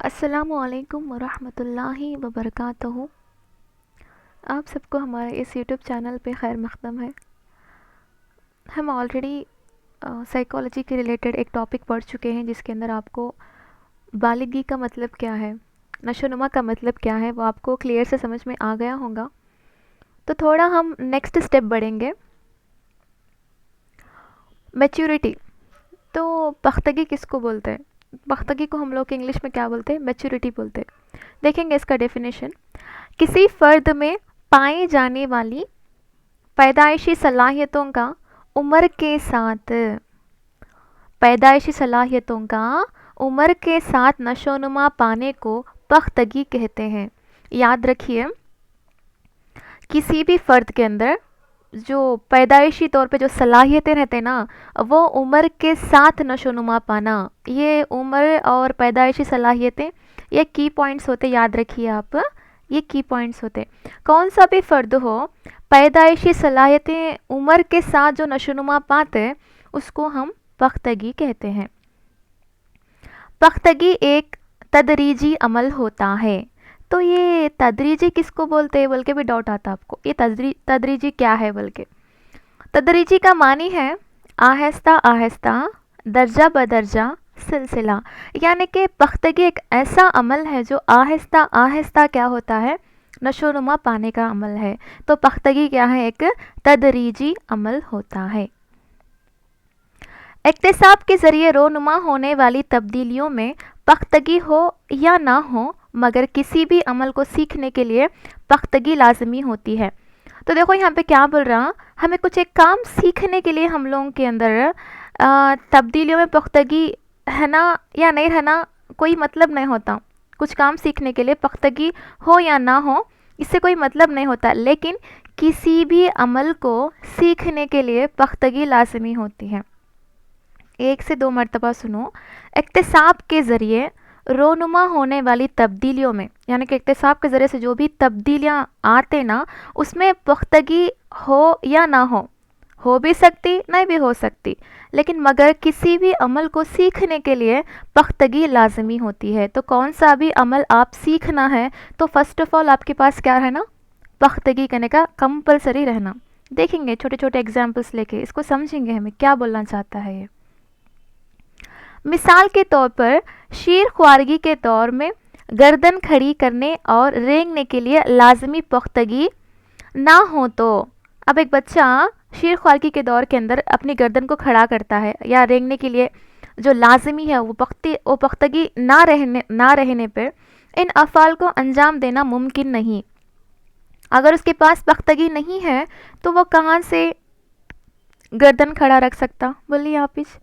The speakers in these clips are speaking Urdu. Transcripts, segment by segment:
السلام علیکم ورحمۃ اللہ وبرکاتہ۔ آپ سب کو ہمارے اس یوٹیوب چینل پہ خیر مقدم ہے۔ ہم آلریڈی سائیکالوجی کے ریلیٹڈ ایک ٹاپک پڑھ چکے ہیں جس کے اندر آپ کو بالغی کا مطلب کیا ہے، نشو و نما کا مطلب کیا ہے، وہ آپ کو کلیئر سے سمجھ میں آ گیا ہوگا۔ تو تھوڑا ہم نیکسٹ اسٹیپ بڑھیں گے، میچورٹی۔ تو پختگی کس کو بولتے ہیں؟ پختگی کو ہم لوگ انگلش میں کیا بولتے ہیں؟ میچورٹی بولتے ہیں۔ دیکھیں گے اس کا ڈیفینیشن۔ کسی فرد میں پائی جانے والی پیدائشی صلاحیتوں کا عمر کے ساتھ عمر کے ساتھ نشو و نما پانے کو پختگی کہتے ہیں۔ یاد رکھیے، کسی بھی فرد کے اندر جو پیدائشی طور پہ جو صلاحیتیں رہتے ہیں نا، وہ عمر کے ساتھ نشو و نما پانا، یہ عمر اور پیدائشی صلاحیتیں یہ کی پوائنٹس ہوتے، یاد رکھیے آپ، یہ کی پوائنٹس ہوتے۔ کون سا بھی فرد ہو، پیدائشی صلاحیتیں عمر کے ساتھ جو نشو و نما پاتے اس کو ہم پختگی کہتے ہیں۔ پختگی ایک تدریجی عمل ہوتا ہے۔ تو یہ تدریجی کس کو بولتے ہیں بول کے بھی ڈاؤٹ آتا آپ کو، یہ تدریجی کیا ہے بول کے۔ تدریجی کا معنی ہے آہستہ آہستہ، درجہ بدرجہ، سلسلہ۔ یعنی کہ پختگی ایک ایسا عمل ہے جو آہستہ آہستہ کیا ہوتا ہے، نشو و نما پانے کا عمل ہے۔ تو پختگی کیا ہے، ایک تدریجی عمل ہوتا ہے۔ اکتساب کے ذریعے رونما ہونے والی تبدیلیوں میں پختگی ہو یا نہ ہو، مگر کسی بھی عمل کو سیکھنے کے لیے پختگی لازمی ہوتی ہے۔ تو دیکھو یہاں پہ کیا بول رہا، ہمیں کچھ ایک کام سیکھنے کے لیے ہم لوگوں کے اندر تبدیلیوں میں پختگی رہنا یا نہیں رہنا کوئی مطلب نہیں ہوتا۔ کچھ کام سیکھنے کے لیے پختگی ہو یا نہ ہو اس سے کوئی مطلب نہیں ہوتا، لیکن کسی بھی عمل کو سیکھنے کے لیے پختگی لازمی ہوتی ہے۔ ایک سے دو مرتبہ سنو۔ اکتساب کے ذریعے رونما ہونے والی تبدیلیوں میں، یعنی کہ اکتساب کے ذریعے سے جو بھی تبدیلیاں آتے نا، اس میں پختگی ہو یا نہ ہو بھی سکتی نہیں بھی ہو سکتی، لیکن مگر کسی بھی عمل کو سیکھنے کے لیے پختگی لازمی ہوتی ہے۔ تو کون سا بھی عمل آپ سیکھنا ہے تو فرسٹ آف آل آپ کے پاس کیا رہنا، پختگی کرنے کا کمپلسری رہنا۔ دیکھیں گے چھوٹے چھوٹے ایگزامپلس لے کے، اس کو سمجھیں گے ہمیں کیا بولنا چاہتا ہے یہ۔ مثال کے طور پر شیر خوارگی کے دور میں گردن کھڑی کرنے اور رینگنے کے لیے لازمی پختگی نہ ہو تو، اب ایک بچہ شیر خوارگی کے دور کے اندر اپنی گردن کو کھڑا کرتا ہے یا رینگنے کے لیے جو لازمی ہے وہ پختگی نہ رہنے پر ان افعال کو انجام دینا ممکن نہیں۔ اگر اس کے پاس پختگی نہیں ہے تو وہ کہاں سے گردن کھڑا رکھ سکتا، بولیے آپ اس۔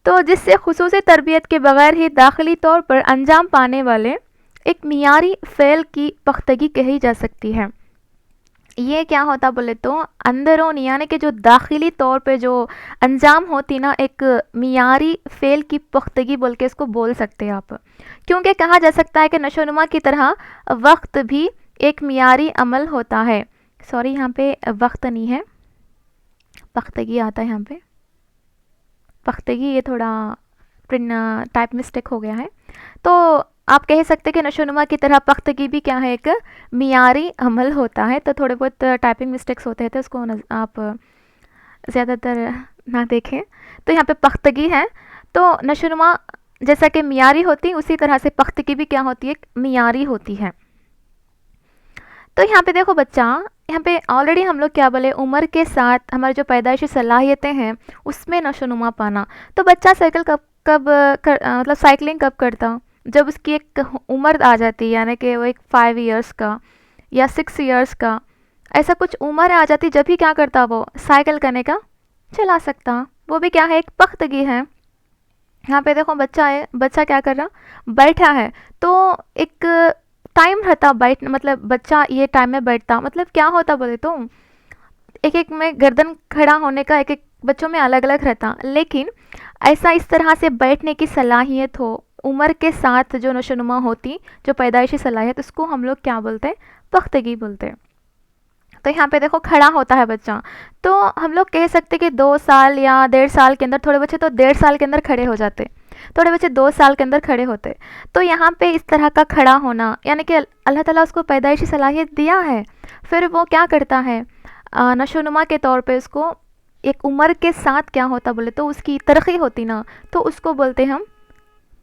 تو جس سے خصوصی تربیت کے بغیر ہی داخلی طور پر انجام پانے والے ایک معیاری فعل کی پختگی کہی جا سکتی ہے۔ یہ کیا ہوتا بولے تو اندرونی، یعنی کہ جو داخلی طور پہ جو انجام ہوتی نا، ایک معیاری فعل کی پختگی بول کے اس کو بول سکتے ہیں آپ۔ کیونکہ کہا جا سکتا ہے کہ نشو و نما کی طرح وقت بھی ایک معیاری عمل ہوتا ہے۔ سوری یہاں پہ وقت نہیں ہے، پختگی آتا ہے یہاں پہ، پختگی یہ تھوڑا ٹائپ مسٹیک ہو گیا ہے۔ تو آپ کہہ سکتے کہ نشو و نما کی طرح پختگی بھی کیا ہے، ایک معیاری عمل ہوتا ہے۔ تو تھوڑے بہت ٹائپنگ مسٹیکس ہوتے ہیں تو اس کو آپ زیادہ تر نہ دیکھیں۔ تو یہاں پہ پختگی ہے، تو نشو و نما جیسا کہ معیاری ہوتی اسی طرح سے پختگی بھی کیا ہوتی ہے، ایک معیاری ہوتی ہے۔ تو یہاں پہ دیکھو بچہ، یہاں پہ آلریڈی ہم لوگ کیا بولے، عمر کے ساتھ ہماری جو پیدائشی صلاحیتیں ہیں اس میں نشو و نما پانا۔ تو بچہ سائیکل مطلب سائیکلنگ کب کرتا، جب اس کی ایک عمر آ جاتی ہے، یعنی کہ وہ ایک 5 ایئرس کا یا 6 ایئرس کا ایسا کچھ عمر آ جاتی، جب ہی کیا کرتا وہ سائیکل کرنے کا چلا سکتا۔ وہ بھی کیا ہے، ایک پختگی ہے۔ یہاں پہ دیکھو بچہ کیا کر رہا، بیٹھا ہے، تو ایک ٹائم رہتا مطلب بچہ یہ ٹائم میں بیٹھتا، مطلب کیا ہوتا بولے تو ایک میں گردن کھڑا ہونے کا ایک بچوں میں الگ الگ رہتا، لیکن ایسا اس طرح سے بیٹھنے کی صلاحیت ہو عمر کے ساتھ جو نشو و نما ہوتی، جو پیدائشی صلاحیت، اس کو ہم لوگ کیا بولتے ہیں، پختگی بولتے ہیں۔ تو یہاں پہ دیکھو کھڑا ہوتا ہے بچہ، تو ہم لوگ کہہ سکتے کہ 2 سال یا 1.5 سال کے اندر، تھوڑے بچے تو 1.5 سال کے اندر کھڑے ہو جاتے، تھوڑے بچے 2 سال کے اندر کھڑے ہوتے. تو یہاں پہ اس طرح کا کھڑا ہونا یعنی کہ اللہ تعالیٰ اس کو پیدائشی صلاحیت دیا ہے، پھر وہ کیا کرتا ہے نشو و نما کے طور پہ اس کو ایک عمر کے ساتھ کیا ہوتا بولے تو اس کی ترقی ہوتی نا، تو اس کو بولتے ہم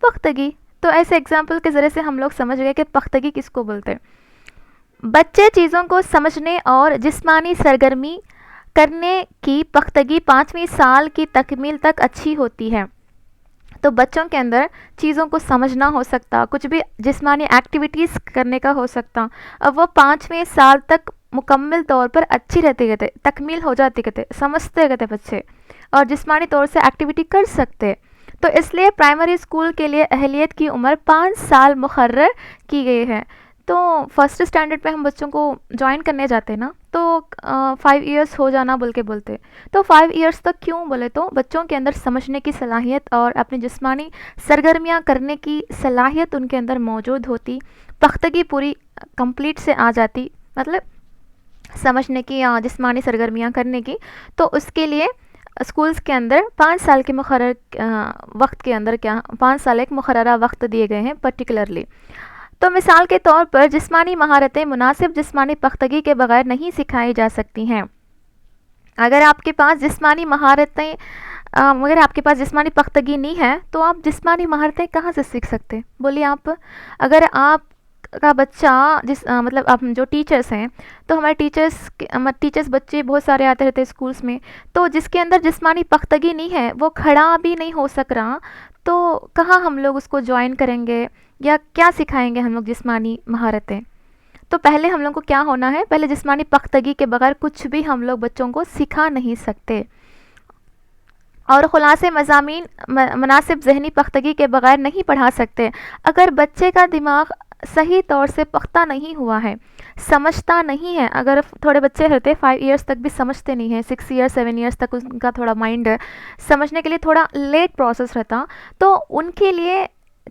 پختگی. تو ایسے اگزامپل کے ذریعے سے ہم لوگ سمجھ گئے کہ پختگی کس کو بولتے ہیں. بچے چیزوں کو سمجھنے اور جسمانی سرگرمی کرنے کی پختگی 5ویں سال کی تکمیل تک اچھی ہوتی ہے. تو بچوں کے اندر چیزوں کو سمجھنا ہو سکتا، کچھ بھی جسمانی ایکٹیویٹیز کرنے کا ہو سکتا، اب وہ 5ویں سال تک مکمل طور پر اچھی رہتی کہتے، تکمیل ہو جاتی کہتے، سمجھتے کہتے بچے اور جسمانی طور سے ایکٹیویٹی کر سکتے. تو اس لیے پرائمری اسکول کے لیے اہلیت کی عمر 5 سال مقرر کی گئی ہے. تو فرسٹ اسٹینڈرڈ پہ ہم بچوں کو جوائن کرنے جاتے نا تو 5 ایئرس ہو جانا بول کے بولتے. تو 5 ایئرس تک کیوں بولے تو بچوں کے اندر سمجھنے کی صلاحیت اور اپنی جسمانی سرگرمیاں کرنے کی صلاحیت ان کے اندر موجود ہوتی، پختگی پوری کمپلیٹ سے آ جاتی، مطلب سمجھنے کی یا جسمانی سرگرمیاں کرنے کی. تو اس کے لیے اسکولس کے اندر 5 سال کے مقرر وقت کے اندر 5 سال ایک مقررہ وقت دیے گئے ہیں پرٹیکولرلی. تو مثال کے طور پر جسمانی مہارتیں مناسب جسمانی پختگی کے بغیر نہیں سکھائی جا سکتی ہیں. اگر آپ کے پاس جسمانی مہارتیں مگر آپ کے پاس جسمانی پختگی نہیں ہے تو آپ جسمانی مہارتیں کہاں سے سیکھ سکتے؟ بولیے آپ. اگر آپ کا بچہ مطلب آپ جو ٹیچرس ہیں تو ہمارے ٹیچرس بچے بہت سارے آتے رہتے اسکولس میں، تو جس کے اندر جسمانی پختگی نہیں ہے، وہ کھڑا بھی نہیں ہو سک رہا، تو کہاں ہم لوگ اس کو جوائن کریں گے یا کیا سکھائیں گے ہم لوگ جسمانی مہارتیں؟ تو پہلے ہم لوگ کو کیا ہونا ہے، پہلے جسمانی پختگی کے بغیر کچھ بھی ہم لوگ بچوں کو سکھا نہیں سکتے. اور خلاصے مضامین مناسب ذہنی پختگی کے بغیر نہیں پڑھا سکتے. اگر بچے کا دماغ صحیح طور سے پختہ نہیں ہوا ہے، سمجھتا نہیں ہے، اگر تھوڑے بچے رہتے 5 ایئرس تک بھی سمجھتے نہیں ہیں، 6 ایئرس 7 ایئرس تک ان کا تھوڑا مائنڈ سمجھنے کے لیے تھوڑا لیٹ پروسیس رہتا، تو ان کے لیے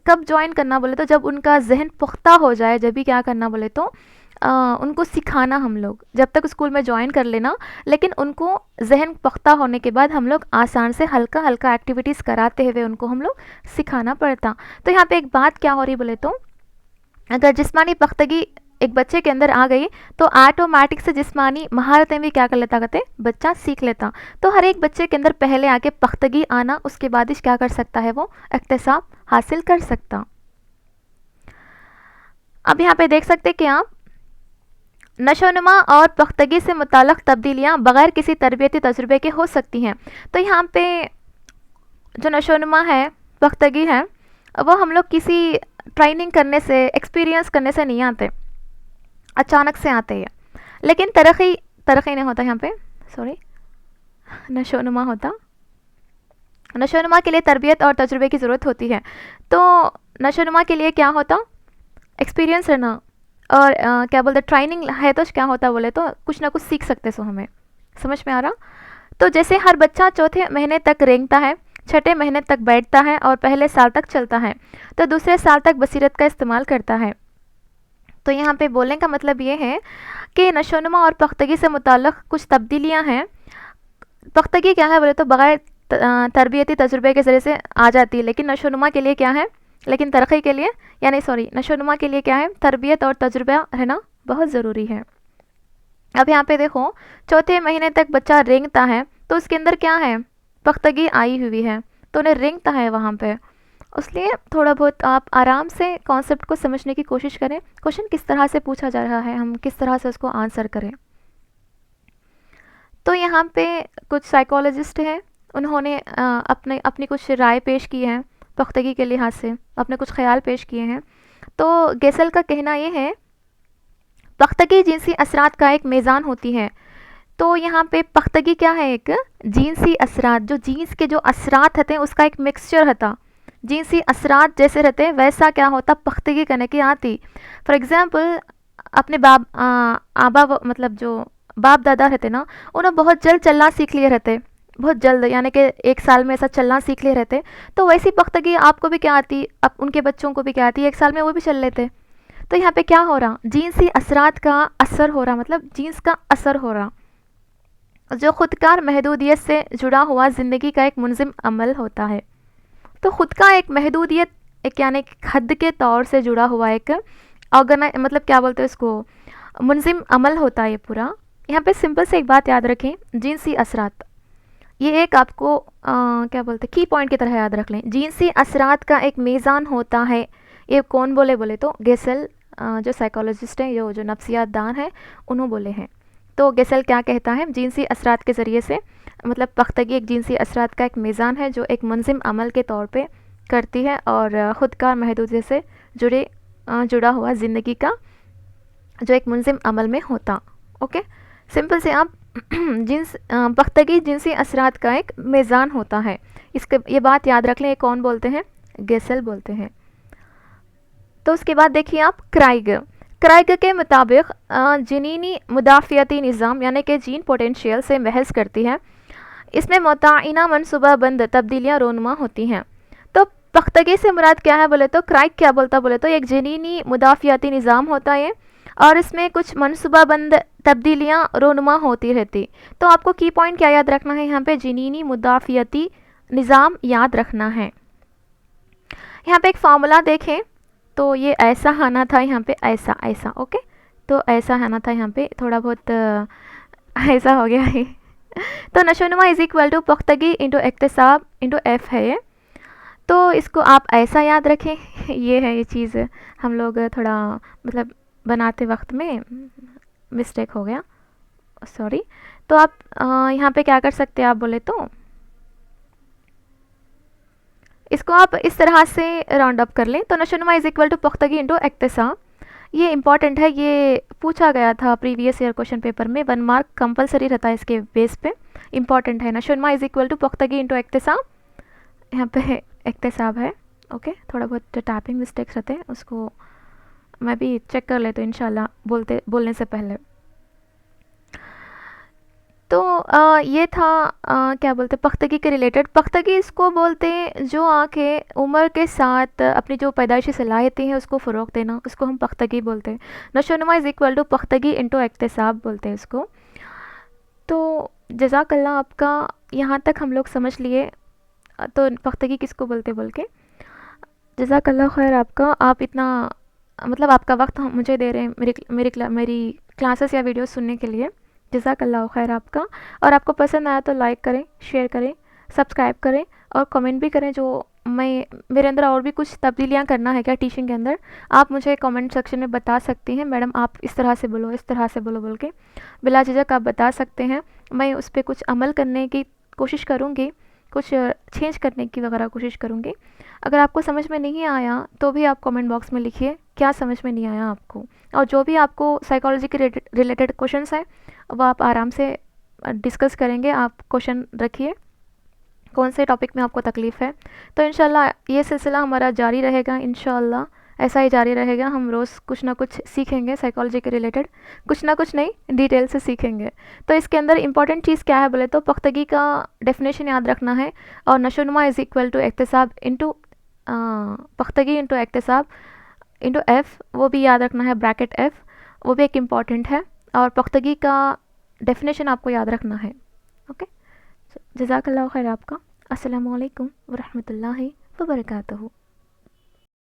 کب جوائن کرنا بولے تو جب ان کا ذہن پختہ ہو جائے، جب بھی کیا کرنا بولے تو ان کو سکھانا ہم لوگ جب تک اسکول میں جوائن کر لینا، لیکن ان کو ذہن پختہ ہونے کے بعد ہم لوگ آسان سے ہلکا ہلکا ایکٹیویٹیز کراتے ہوئے ان کو ہم لوگ سکھانا پڑتا. تو یہاں پہ ایک بات کیا ہو رہی بولے تو اگر جسمانی پختگی ایک بچے کے اندر آ گئی تو آٹومیٹک سے جسمانی مہارتیں بھی کیا کر لیتا کہتے بچہ سیکھ لیتا. تو ہر ایک بچے کے اندر پہلے آ کے پختگی آنا، اس کے بعد ہی کیا کر سکتا ہے، وہ اکتساب حاصل کر سکتا. اب یہاں پہ دیکھ سکتے کہ آپ نشو و نما اور پختگی سے متعلق تبدیلیاں بغیر کسی تربیتی تجربے کے ہو سکتی ہیں. تو یہاں پہ جو نشو و نما ہے، پختگی ہے، وہ ہم لوگ کسی ٹریننگ کرنے سے، ایکسپیرینس کرنے سے نہیں آتے، اچانک سے آتے ہیں. لیکن ترقی نہیں ہوتا یہاں پہ، نشو و نما ہوتا. نشو و نما کے لیے تربیت اور تجربے کی ضرورت ہوتی ہے. تو نشو و نما کے لیے کیا ہوتا، ایکسپیرینس رہنا، اور کیا بولتے ٹریننگ ہے تو کیا ہوتا بولے تو کچھ نہ کچھ سیکھ سکتے. سو ہمیں سمجھ میں آ رہا. تو جیسے ہر بچہ 4تھے مہینے تک رینگتا ہے، 6ٹھے مہینے تک بیٹھتا ہے اور پہلے سال تک چلتا ہے، تو دوسرے سال تک بصیرت کا استعمال کرتا ہے. تو یہاں پہ بولنے کا مطلب یہ ہے کہ نشو و نما اور پختگی سے متعلق کچھ تبدیلیاں ہیں. پختگی کیا ہے بولے تو بغیر تربیتی تجربے کے ذریعے سے آ جاتی ہے، لیکن نشو و نما کے لیے کیا ہے، لیکن ترقی کے لیے نشو و نما کے لیے کیا ہے، تربیت اور تجربہ رہنا بہت ضروری ہے. اب یہاں پہ دیکھو 4تھے مہینے تک بچہ رینگتا ہے تو اس کے اندر کیا ہے، پختگی آئی ہوئی ہے، تو انہیں رینگتا ہے وہاں پہ. اس لیے تھوڑا بہت آپ آرام سے کانسیپٹ کو سمجھنے کی کوشش کریں، کوشچن کس طرح سے پوچھا جا رہا ہے، ہم کس طرح سے اس کو آنسر کریں. تو یہاں پہ کچھ سائیکالوجسٹ ہیں، انہوں نے اپنی کچھ رائے پیش کی ہیں پختگی کے لحاظ سے، اپنے کچھ خیال پیش کیے ہیں. تو گیسل کا کہنا یہ ہے پختگی جنسی اثرات کا ایک میزان ہوتی ہے. تو یہاں پہ پختگی کیا ہے، ایک جنسی اثرات، جو جینس کے جو اثرات ہوتے ہیں اس کا ایک مکسچر ہوتا. جنسی اثرات جیسے رہتے ویسا کیا ہوتا پختگی کرنے کی آتی. فار ایگزامپل اپنے مطلب جو باپ دادا رہتے نا، انہوں بہت جلد چلنا سیکھ لیے رہتے، بہت جلد، یعنی کہ 1 سال میں ایسا چلنا سیکھ لیے رہتے. تو ویسی پختگی آپ کو بھی کیا آتی، اب ان کے بچوں کو بھی کیا آتی، 1 سال میں وہ بھی چل لیتے. تو یہاں پہ کیا ہو رہا، جنسی اثرات کا اثر ہو رہا، مطلب جینس کا اثر ہو رہا، جو خودکار محدودیت سے جڑا ہوا زندگی کا ایک منظم عمل ہوتا ہے. تو تو خود کا ایک محدودیت، ایک یعنی حد کے طور سے جڑا ہوا ایک مطلب کیا بولتے ہیں اس کو، منظم عمل ہوتا ہے یہ پورا. یہاں پہ سمپل سے ایک بات یاد رکھیں، جنسی اثرات، یہ ایک آپ کو کیا بولتے کی پوائنٹ کی طرح یاد رکھ لیں. جنسی اثرات کا ایک میزان ہوتا ہے. یہ کون بولے تو گیسل، جو سائیکالوجسٹ ہیں، جو نفسیات دان ہیں، انہوں بولے ہیں. تو گیسل کیا کہتا ہے، جنسی اثرات کے ذریعے سے مطلب پختگی ایک جنسی اثرات کا ایک میزان ہے جو ایک منظم عمل کے طور پہ کرتی ہے اور خود کار محدودیت سے جڑا ہوا زندگی کا جو ایک منظم عمل میں ہوتا. اوکے، سمپل سے آپ پختگی جنسی اثرات کا ایک میزان ہوتا ہے. یہ بات یاد رکھ لیں. یہ کون بولتے ہیں؟ گیسل بولتے ہیں. تو اس کے بعد دیکھیے آپ کرائگ کے مطابق جنینی مدافعتی نظام یعنی کہ جین پوٹینشیل سے بحث کرتی ہے. اس میں متعینہ منصوبہ بند تبدیلیاں رونما ہوتی ہیں. تو پختگی سے مراد کیا ہے بولے تو، کرائگ کیا بولے تو ایک جنینی مدافعتی نظام ہوتا ہے اور اس میں کچھ منصوبہ بند تبدیلیاں رونما ہوتی رہتی. تو آپ کو کی پوائنٹ کیا یاد رکھنا ہے یہاں پہ، جنینی مدافعتی نظام یاد رکھنا ہے. یہاں پہ ایک فارمولا دیکھیں تو یہ ایسا آنا تھا یہاں پہ، ایسا. اوکے، تو ایسا آنا تھا یہاں پہ، تھوڑا بہت ایسا ہو گیا ہے. تو نشوونما از اکول ٹو پختگی انٹو اکتساب انٹو ایف ہے یہ. تو اس کو آپ ایسا یاد رکھیں. یہ ہے یہ چیز، ہم لوگ تھوڑا مطلب بناتے وقت میں مسٹیک ہو گیا، سوری. تو آپ یہاں پہ کیا کر سکتے آپ بولے تو، اس کو آپ اس طرح سے راؤنڈ اپ کر لیں. تو نشوونما از اکول ٹو پختگی انٹو اکتساب. یہ امپورٹنٹ ہے، یہ پوچھا گیا تھا پریویس ایئر کوشچن پیپر میں. 1 مارک کمپلسری رہتا ہے اس کے بیس پہ، امپورٹنٹ ہے. نشوونما از اکول ٹو پختگی انٹو اکتساب. یہاں پہ اکتساب ہے. اوکے، تھوڑا بہت ٹائپنگ مسٹیکس رہتے ہیں، اس کو میں بھی چیک کر لیتا ہوں انشاءاللہ بولنے سے پہلے. تو یہ تھا کیا بولتے پختگی کے ریلیٹڈ. پختگی اس کو بولتے ہیں جو آ کے عمر کے ساتھ اپنی جو پیدائشی صلاحیتیں ہیں اس کو فروغ دینا، اس کو ہم پختگی بولتے ہیں. نشوونما از اکول ٹو پختگی انٹو اکتساب بولتے ہیں اس کو. تو جزاک اللہ آپ کا، یہاں تک ہم لوگ سمجھ لیے تو پختگی کس کو بولتے بول کے. جزاک اللہ خیر آپ کا، آپ اتنا مطلب آپ کا وقت مجھے دے رہے ہیں میری کلاسز یا ویڈیوز سننے کے لیے. جزاک اللہ خیر آپ کا. اور آپ کو پسند آیا تو لائک کریں، شیئر کریں، سبسکرائب کریں اور کمنٹ بھی کریں. جو میرے اندر اور بھی کچھ تبدیلیاں کرنا ہے کیا ٹیچنگ کے اندر، آپ مجھے کمنٹ سیکشن میں بتا سکتی ہیں. میڈم آپ اس طرح سے بولو، اس طرح سے بولو بول کے بلا جھجک آپ بتا سکتے ہیں. میں اس پہ کچھ عمل کرنے کی کوشش کروں گی، کچھ چینج کرنے کی وغیرہ کوشش کروں گی. اگر آپ کو سمجھ میں نہیں آیا تو بھی آپ کمنٹ باکس میں لکھیے کیا سمجھ میں نہیں آیا آپ کو. اور جو بھی آپ کو سائیکالوجی کے ریلیٹڈ کوشچنس ہیں وہ آپ آرام سے ڈسکس کریں گے. آپ کوشچن رکھیے کون سے ٹاپک میں آپ کو تکلیف ہے. تو انشاءاللہ یہ سلسلہ ہمارا جاری رہے گا، انشاءاللہ ایسا ہی جاری رہے گا. ہم روز کچھ نہ کچھ سیکھیں گے سائیکالوجی کے ریلیٹڈ، کچھ نہ کچھ نہیں ڈیٹیل سے سیکھیں گے. تو اس کے اندر امپورٹنٹ چیز کیا ہے بولے تو پختگی کا ڈیفینیشن یاد رکھنا ہے. اور نشوونما از اکول ٹو اکتساب انٹو پختگی انٹو اکتساب انٹو ایف، وہ بھی یاد رکھنا ہے، بریکٹ ایف، وہ بھی ایک امپورٹنٹ ہے. اور پختگی کا ڈیفینیشن آپ کو یاد رکھنا ہے. اوکے، جزاک اللہ خیر آپ کا. السلام علیکم ورحمۃ اللہ وبرکاتہ.